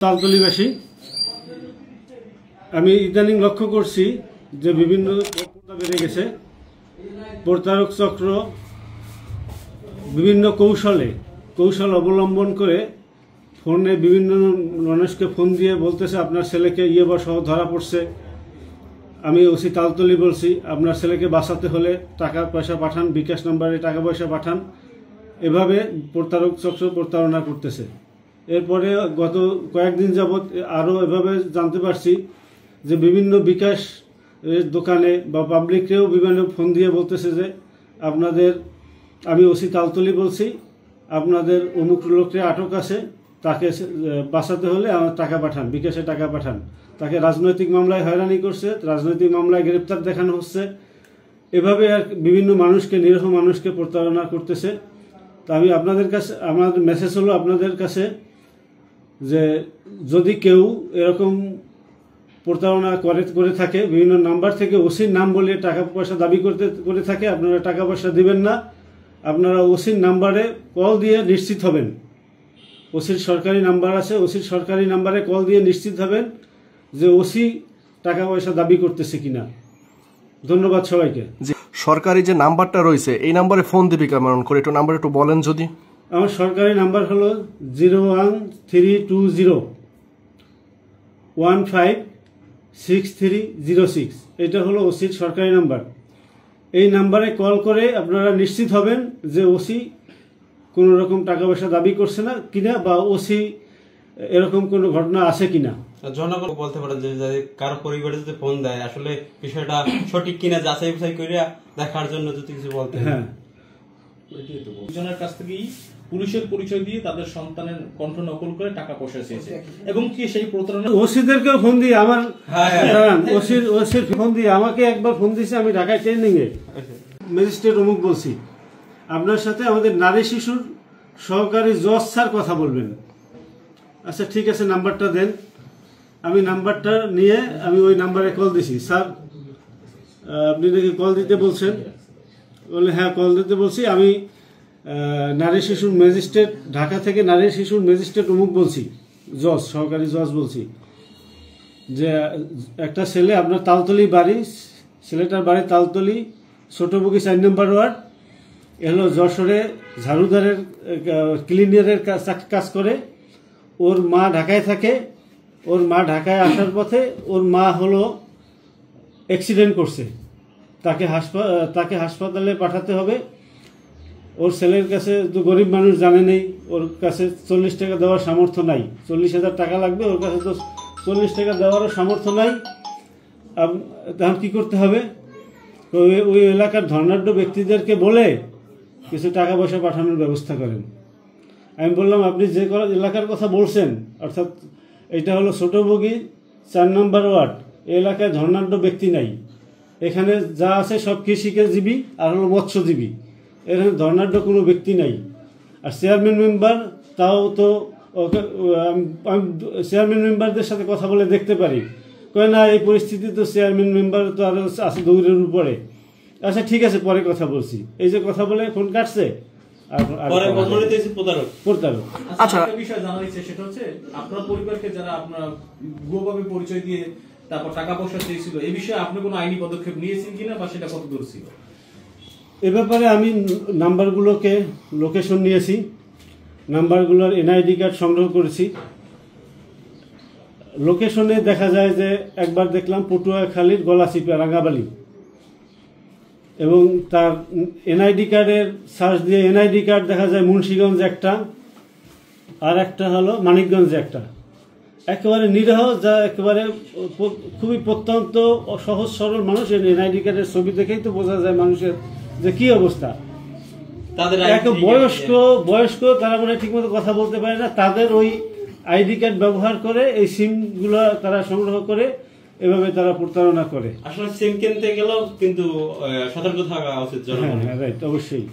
তালতলিবাসী আমি ইদানিং লক্ষ্য করছি যে বিভিন্ন প্রতারণা বেড়ে গেছে। প্রতারক চক্র বিভিন্ন কৌশল অবলম্বন করে ফোনে বিভিন্ন মানুষকে ফোন দিয়ে বলতেছে আপনার ছেলেকে বা সহ ধরা পড়ছে। আমি ওসি তালতলি বলছি আপনার ছেলেকে বাঁচাতে হলে টাকা পয়সা পাঠান, বিকাশ নাম্বারে টাকা পয়সা পাঠান। এভাবে প্রতারক চক্র প্রতারণা করতেছে। এরপরে গত কয়েকদিন যাবৎ আরও এভাবে জানতে পারছি যে বিভিন্ন বিকাশ দোকানে বা পাবলিককেও বিভিন্ন ফোন দিয়ে বলতেছে যে আপনাদের, আমি ওসি তালতলি বলছি, আপনাদের অমুক লোককে আটক আছে, তাকে বাঁচাতে হলে আমার টাকা পাঠান, বিকাশে টাকা পাঠান। তাকে রাজনৈতিক মামলায় হয়রানি করছে, রাজনৈতিক মামলায় গ্রেপ্তার দেখানো হচ্ছে। এভাবে আর বিভিন্ন মানুষকে, নিরীহ মানুষকে প্রতারণা করতেছে। তা আমি আপনাদের কাছে, আমার মেসেজ হলো আপনাদের কাছে যে যদি কেউ এরকম প্রতারণা করে থাকে, বিভিন্ন নাম্বার থেকে ওসির নাম বলে টাকা পয়সা দাবি করে থাকে, আপনারা টাকা পয়সা দিবেন না। আপনারা ওসির নাম্বারে কল দিয়ে নিশ্চিত হবেন। ওসির সরকারি নাম্বার আছে, ওসির সরকারি নাম্বারে কল দিয়ে নিশ্চিত হবেন যে ওসি টাকা পয়সা দাবি করতেছে কিনা। ধন্যবাদ সবাইকে। সরকারি যে নাম্বারটা রয়েছে এই নাম্বারে ফোন দিবি কেমন করে, একটু নাম্বার একটু বলেন যদি। আমার সরকারি নাম্বার হলো 01320156306। এটা হলো ওসির সরকারি নাম্বার। এই নাম্বারে কল করে আপনারা নিশ্চিত হবেন যে ওসি কোনো রকম টাকা পয়সা দাবি করছে না কিনা, বা ওসি এরকম কোনো ঘটনা আছে কিনা। জনগণ বলতে পারে যে কারো পরিবারে যদি ফোন দেয় আসলে বিষয়টা সঠিক কিনা যাচাই বাছাই করে দেখার জন্য যদি কিছু বলতে। হ্যাঁ, দুজনের কাছ থেকেই পুলিশের পরিচয় দিয়ে তাদের সন্তানের কণ্ঠ নকল করে টাকা পয়সা চেয়েছে এবং কি সেই প্রতারণা ওসিদেরকেও ফোন দিয়ে আমার ওসির ফোন দিয়ে আমাকে একবার ফোন দিয়েছে। আমি ঢাকায় ট্রেনিং এ ম্যাজিস্ট্রেট অমুক বলছি, আপনার সাথে আমাদের নারী শিশুর সহকারী জজ স্যার কথা বলবেন। আচ্ছা ঠিক আছে, নাম্বারটা দেন। আমি নাম্বারটা নিয়ে আমি ওই নাম্বারে কল দিছি। স্যার আপনি নাকি কল দিতে বলছেন? বলে হ্যাঁ কল দিতে বলছি। আমি নারী শিশুর ম্যাজিস্ট্রেট, ঢাকা থেকে নারী শিশুর ম্যাজিস্ট্রেট অমুক বলছি, জজ, সহকারী জজ বলছি যে একটা ছেলে আপনার তালতলি বাড়ি, ছেলেটার বাড়ি তালতলি, ছোটবুকি 4 নম্বর ওয়ার্ড। এলো যশোরে ঝাড়ুদারের ক্লিনারের কাজ করে। ওর মা ঢাকায় থাকে। ওর মা ঢাকায় আসার পথে ওর মা হলো অ্যাক্সিডেন্ট করছে, তাকে হাসপাতালে পাঠাতে হবে। ওর ছেলের কাছে তো গরিব মানুষ, জানে নেই, ওর কাছে 40 টাকা দেওয়ার সামর্থ্য নাই। 40,000 টাকা লাগবে, ওর কাছে তো 40 টাকা দেওয়ারও সামর্থ্য নাই। তখন কী করতে হবে? ওই এলাকার ধনাঢ্য ব্যক্তিদেরকে বলে কিছু টাকা পয়সা পাঠানোর ব্যবস্থা করেন। আমি বললাম আপনি যে এলাকার কথা বলছেন, অর্থাৎ এটা হলো ছোটবগি 4 নম্বর ওয়ার্ড, এই এলাকায় ধনাঢ্য ব্যক্তি নাই। এখানে যা আছে সব কৃষিজীবী আর হলো মৎস্যজীবী। এখানে ধনাঢ্য কোনো ব্যক্তি নাই। আর চেয়ারম্যান মেম্বার, তাও তো আমি চেয়ারম্যান মেম্বারদের সাথে কথা বলে দেখতে পারি। কয় না, এই পরিস্থিতি তো চেয়ারম্যান মেম্বার তো আরও আছে দৌড়ের উপরে। আচ্ছা ঠিক আছে, পরে কথা বলছি। এই যে কথা বলে ফোন কাটছে। প্রতারক। আচ্ছা, একটা বিষয় জানা যাচ্ছে, সেটা হচ্ছে আপনার পরিবারকে যারা আপনার ভুয়োভাবে পরিচয় দিয়ে তারপর টাকা পয়সা চেয়েছিল, এই বিষয়ে আপনি কোনো আইনি পদক্ষেপ নিয়েছেন কিনা বা সেটা কত দূর ছিল? এ ব্যাপারে আমি নাম্বারগুলোকে লোকেশন নিয়েছি, নাম্বারগুলোর এনআইডি কার্ড সংগ্রহ করেছি। লোকেশনে দেখা যায় যে একবার দেখলাম পটুয়াখালীর গলাচিপা রাঙ্গাবালি, এবং তার এনআইডি কার্ডের সার্চ দিয়ে এনআইডি কার্ড দেখা যায় মুন্সিগঞ্জ একটা, আর একটা হলো মানিকগঞ্জে একটা। একেবারে নিরীহ, যা একেবারে খুবই প্রত্যন্ত সহজ সরল মানুষ। এনআইডি কার্ডের ছবি দেখেই তো বোঝা যায় মানুষের যে কি অবস্থা। বয়স্ক তারা মানে ঠিকমতো কথা বলতে পারে না। তাদের ওই আইডি কার্ড ব্যবহার করে এই সিমগুলো তারা সংগ্রহ করে, এভাবে তারা প্রতারণা করে। আসলে সিম কিনতে গেলেও কিন্তু সতর্ক থাকা উচিত। হ্যাঁ, রাইট, অবশ্যই।